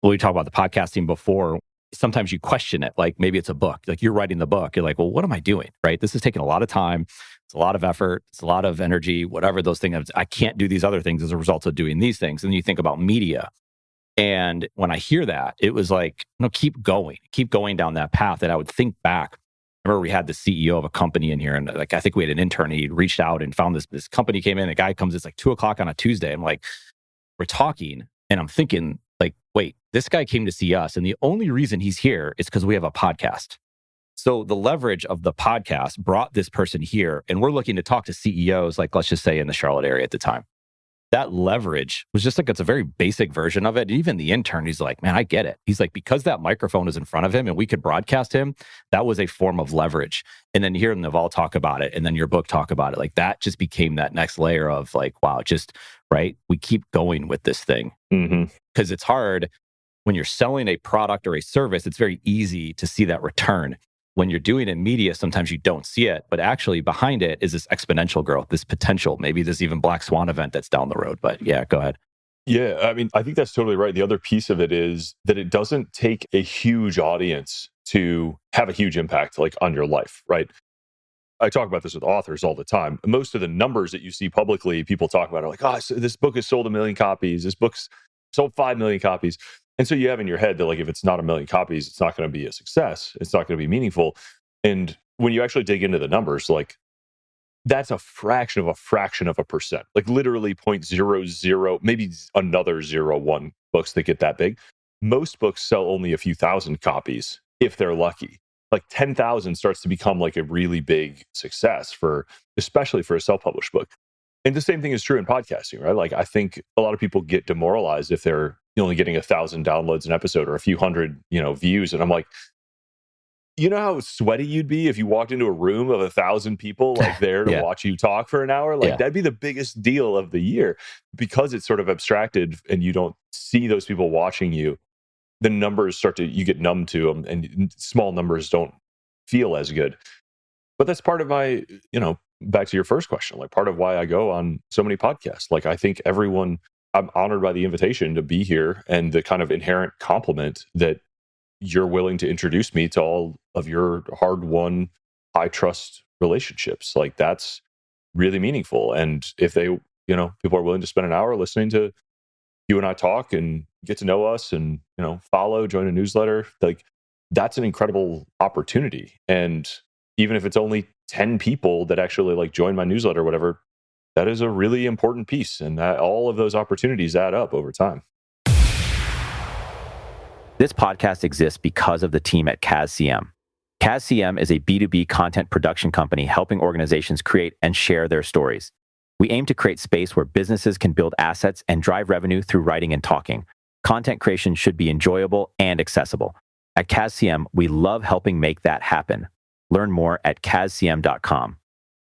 we talked about the podcasting before. Sometimes you question it, like maybe it's a book, like you're writing the book. You're like, well, what am I doing? Right? This is taking a lot of time. It's a lot of effort. It's a lot of energy, whatever those things. I can't do these other things as a result of doing these things. And then you think about media. And when I hear that, it was like, no, keep going down that path. That I would think back. I remember we had the CEO of a company in here, and like I think we had an intern. He reached out and found this company came in. A guy comes, it's like 2:00 on a Tuesday. I'm like, we're talking, and I'm thinking, like, wait, this guy came to see us, and the only reason he's here is because we have a podcast. So the leverage of the podcast brought this person here, and we're looking to talk to CEOs, like let's just say in the Charlotte area at the time. That leverage was just like, it's a very basic version of it. And even the intern, he's like, man, I get it. He's like, because that microphone is in front of him and we could broadcast him, that was a form of leverage. And then hearing Naval talk about it and then your book talk about it, like that just became that next layer of like, wow, just right. We keep going with this thing because it's hard when you're selling a product or a service. It's very easy to see that return. When you're doing it in media, sometimes you don't see it, but actually behind it is this exponential growth, this potential. Maybe there's even black swan event that's down the road. But yeah, go ahead. Yeah, I mean, I think that's totally right. The other piece of it is that it doesn't take a huge audience to have a huge impact like on your life, right? I talk about this with authors all the time. Most of the numbers that you see publicly, people talk about are like, oh, so this book has sold 1 million copies. This book's sold 5 million copies. And so you have in your head that like, if it's not 1 million copies, it's not going to be a success. It's not going to be meaningful. And when you actually dig into the numbers, like that's a fraction of a percent, like literally 0.00, maybe another 0.01 books that get that big. Most books sell only a few thousand copies if they're lucky. Like 10,000 starts to become like a really big success especially for a self-published book. And the same thing is true in podcasting, right? Like I think a lot of people get demoralized if they're only getting 1,000 downloads an episode or a few hundred, views. And I'm like, you know how sweaty you'd be if you walked into a room of 1,000 people like there to watch you talk for an hour? Like that'd be the biggest deal of the year because it's sort of abstracted and you don't see those people watching you. The numbers you get numb to them and small numbers don't feel as good. But that's part of my, back to your first question, like part of why I go on so many podcasts. Like I think I'm honored by the invitation to be here and the kind of inherent compliment that you're willing to introduce me to all of your hard-won, high-trust relationships. Like that's really meaningful. And if people are willing to spend an hour listening to you and I talk and get to know us and, follow, join a newsletter, like that's an incredible opportunity. And even if it's only 10 people that actually like join my newsletter or whatever, that is a really important piece. And that all of those opportunities add up over time. This podcast exists because of the team at CasCM. CasCM is a B2B content production company helping organizations create and share their stories. We aim to create space where businesses can build assets and drive revenue through writing and talking. Content creation should be enjoyable and accessible. At CasCM, we love helping make that happen. Learn more at cascm.com.